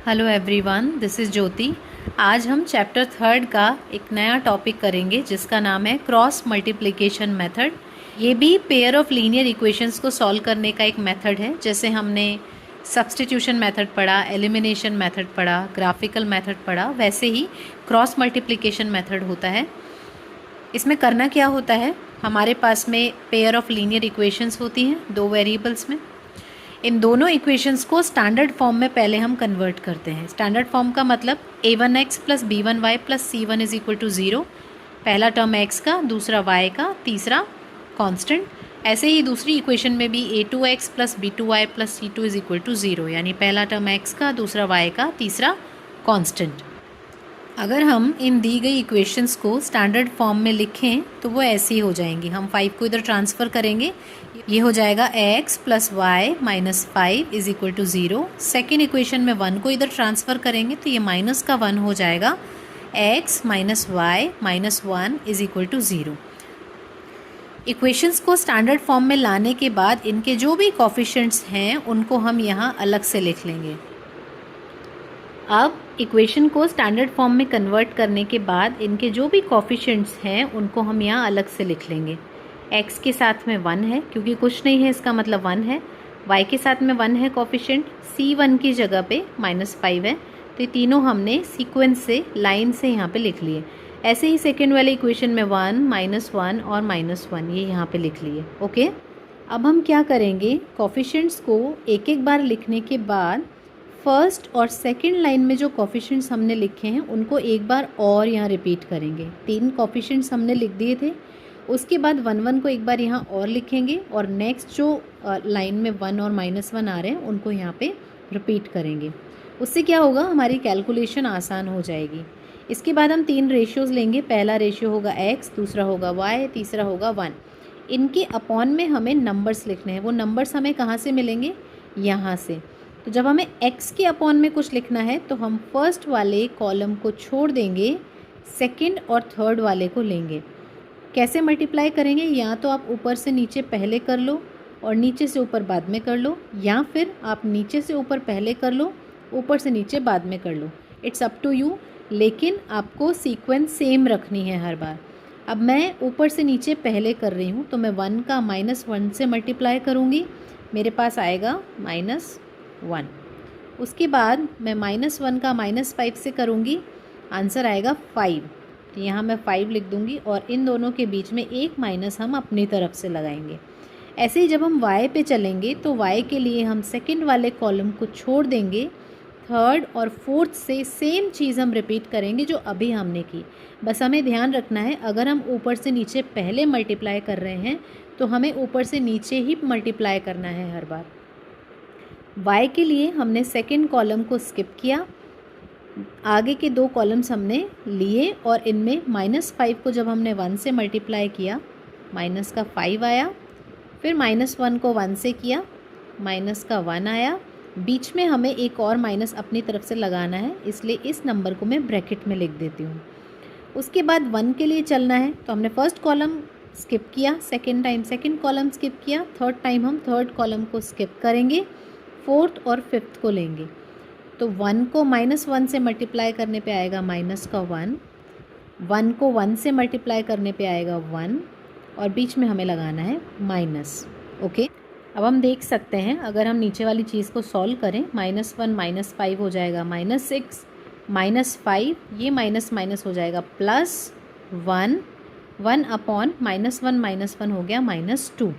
Hello everyone, this is ज्योति। आज हम chapter 3 का एक नया टॉपिक करेंगे जिसका नाम है क्रॉस मल्टीप्लिकेशन मेथड। ये भी पेयर ऑफ लीनियर इक्वेशंस को सॉल्व करने का एक मेथड है। जैसे हमने सब्स्टिट्यूशन मेथड पढ़ा, एलिमिनेशन मेथड पढ़ा, ग्राफिकल मेथड पढ़ा, वैसे ही क्रॉस मल्टीप्लिकेशन मेथड होता है। इसमें करना क्या होता है, हमारे पास में पेयर ऑफ लीनियर इक्वेशंस होती हैं दो वेरिएबल्स में। इन दोनों इक्वेशंस को स्टैंडर्ड फॉर्म में पहले हम कन्वर्ट करते हैं। स्टैंडर्ड फॉर्म का मतलब a1x plus b1y plus c1 is equal to 0। पहला टर्म x का, दूसरा y का, तीसरा कांस्टेंट। ऐसे ही दूसरी इक्वेशन में भी a2x plus b2y plus c2 is equal to 0, यानी पहला टर्म x का, दूसरा y का, तीसरा कांस्टेंट। अगर हम इन दी गई इक्वेशंस को स्टैंडर्ड फॉर्म में लिखें तो वो ऐसी हो जाएंगी। हम 5 को इधर ट्रांसफ़र करेंगे, ये हो जाएगा x plus Y minus 5 is equal to 0। Second equation में 1 को इधर ट्रांसफ़र करेंगे तो ये माइनस का 1 हो जाएगा, x minus Y minus 1 is equal to 0। Equations को स्टैंडर्ड फॉर्म में लाने के बाद इनके जो भी कोफिशिएंट्स हैं उनको हम यहाँ अलग से लिख लेंगे। अब इक्वेशन को स्टैंडर्ड फॉर्म में कन्वर्ट करने के बाद इनके जो भी कोफिशिएंट्स हैं उनको हम यहाँ अलग से लिख लेंगे। x के साथ में 1 है क्योंकि कुछ नहीं है, इसका मतलब 1 है। y के साथ में 1 है कोफिशिएंट, c1 की जगह पे -5 है। तो ये तीनों हमने सीक्वेंस से, लाइन से यहाँ पे लिख लिए। ऐसे ही सेकेंड वाले इक्वेशन में 1, -1 और -1 ये यहाँ पे लिख लिए। ओके, अब हम क्या करेंगे, कोफिशिएंट्स को एक एक बार लिखने के बाद फर्स्ट और सेकंड लाइन में जो कोफिशिएंट्स हमने लिखे हैं उनको एक बार और यहाँ रिपीट करेंगे। 3 कोफिशिएंट्स हमने लिख दिए थे, उसके बाद 1 को एक बार यहाँ और लिखेंगे और नेक्स्ट जो लाइन में 1 और -1 आ रहे हैं उनको यहाँ पे रिपीट करेंगे। उससे क्या होगा, हमारी कैलकुलेशन आसान हो जाएगी। इसके बाद हम 3 रेशियोज़ लेंगे। पहला रेशियो होगा x, दूसरा होगा y, तीसरा होगा 1। इनके अपॉन में हमें नंबर्स लिखने हैं। वो नंबर्स हमें कहाँ से मिलेंगे, यहाँ से। तो जब हमें x के अपॉन में कुछ लिखना है तो हम फर्स्ट वाले कॉलम को छोड़ देंगे, सेकंड और थर्ड वाले को लेंगे। कैसे मल्टीप्लाई करेंगे, या तो आप ऊपर से नीचे पहले कर लो और नीचे से ऊपर बाद में कर लो, या फिर आप नीचे से ऊपर पहले कर लो, ऊपर से नीचे बाद में कर लो। इट्स अप टू यू, लेकिन आपको सीक्वेंस सेम रखनी है हर बार। अब मैं ऊपर से नीचे पहले कर रही हूँ तो मैं 1 का -1 से मल्टीप्लाई करूँगी, मेरे पास आएगा -1। उसके बाद मैं -1 का -5 से करूँगी, आंसर आएगा 5। तो यहाँ मैं 5 लिख दूँगी और इन दोनों के बीच में एक माइनस हम अपनी तरफ से लगाएंगे। ऐसे ही जब हम y पे चलेंगे तो y के लिए हम सेकंड वाले कॉलम को छोड़ देंगे, थर्ड और फोर्थ से सेम चीज़ हम रिपीट करेंगे जो अभी हमने की। बस हमें ध्यान रखना है, अगर हम ऊपर से नीचे पहले मल्टीप्लाई कर रहे हैं तो हमें ऊपर से नीचे ही मल्टीप्लाई करना है हर बार। y के लिए हमने सेकंड कॉलम को स्किप किया, आगे के 2 कॉलम्स हमने लिए और इनमें -5 को जब हमने 1 से मल्टीप्लाई किया, माइनस का 5 आया। फिर -1 को 1 से किया, माइनस का 1 आया। बीच में हमें एक और माइनस अपनी तरफ से लगाना है, इसलिए इस नंबर को मैं ब्रैकेट में लिख देती हूँ। उसके बाद 1 के लिए चलना है तो हमने फर्स्ट कॉलम स्किप किया, second time second column skip किया, थर्ड टाइम हम थर्ड कॉलम को स्किप करेंगे, फोर्थ और फिफ्थ को लेंगे। तो 1 को -1 से मल्टीप्लाई करने पे आएगा माइनस का 1, 1 को 1 से मल्टीप्लाई करने पे आएगा 1 और बीच में हमें लगाना है माइनस। ओके, अब हम देख सकते हैं, अगर हम नीचे वाली चीज़ को सॉल्व करें, -1 -5 हो जाएगा -6, -5 ये माइनस माइनस हो जाएगा +1, 1 अपॉन -1 हो गया -2।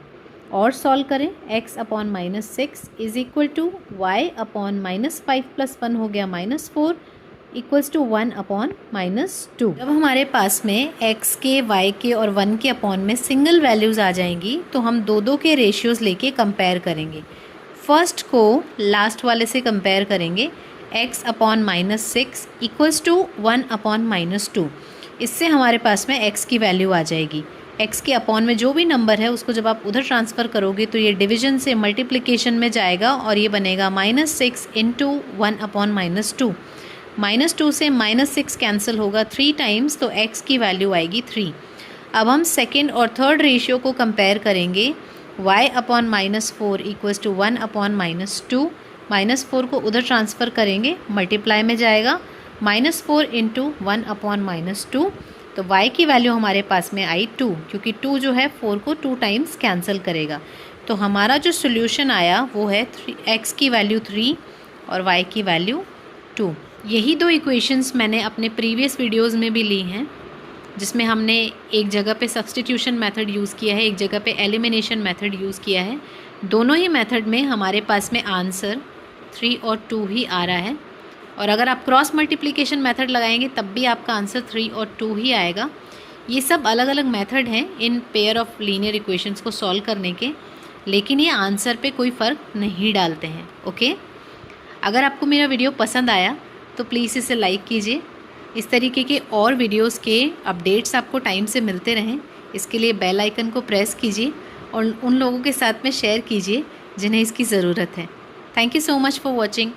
और सॉल्व करें, x upon -6 is equal to y upon -5 + 1 हो गया -4 इक्वल्स टू 1 अपॉन -2। जब हमारे पास में x के, y के और 1 के अपॉन में सिंगल वैल्यूज़ आ जाएंगी तो हम दो के रेशियोज़ लेके कंपेयर करेंगे। फर्स्ट को लास्ट वाले से कंपेयर करेंगे, x upon -6 equals to 1 upon -2। इससे हमारे पास में x की वैल्यू आ जाएगी। x के अपॉन में जो भी नंबर है उसको जब आप उधर ट्रांसफ़र करोगे तो ये डिवीजन से मल्टीप्लिकेशन में जाएगा और ये बनेगा -6 इंटू 1 अपॉन -2। -2 से -6 कैंसिल होगा 3 टाइम्स, तो x की वैल्यू आएगी 3। अब हम सेकेंड और थर्ड रेशियो को कंपेयर करेंगे, y upon -4 equals to 1 upon -2। -4 को उधर ट्रांसफ़र करेंगे, मल्टीप्लाई में जाएगा, -4 इंटू 1/-2, तो y की वैल्यू हमारे पास में आई 2, क्योंकि 2 जो है 4 को 2 टाइम्स कैंसिल करेगा। तो हमारा जो सोल्यूशन आया वो है x की वैल्यू 3 और y की वैल्यू 2। यही दो इक्वेशंस मैंने अपने प्रीवियस वीडियोस में भी ली हैं, जिसमें हमने एक जगह पे सब्स्टिट्यूशन मेथड यूज़ किया है, एक जगह पे एलिमिनेशन मेथड यूज़ किया है। दोनों ही मेथड में हमारे पास में आंसर 3 और 2 ही आ रहा है, और अगर आप क्रॉस मल्टीप्लिकेशन मेथड लगाएंगे तब भी आपका आंसर 3 और 2 ही आएगा। ये सब अलग अलग मेथड हैं in pair of linear equations को सॉल्व करने के, लेकिन ये आंसर पे कोई फ़र्क नहीं डालते हैं। ओके, अगर आपको मेरा वीडियो पसंद आया तो प्लीज़ इसे लाइक कीजिए। इस तरीके के और वीडियोस के अपडेट्स आपको टाइम से मिलते रहें, इसके लिए बेल आइकन को प्रेस कीजिए और उन लोगों के साथ में शेयर कीजिए जिन्हें इसकी ज़रूरत है। Thank you so much for watching.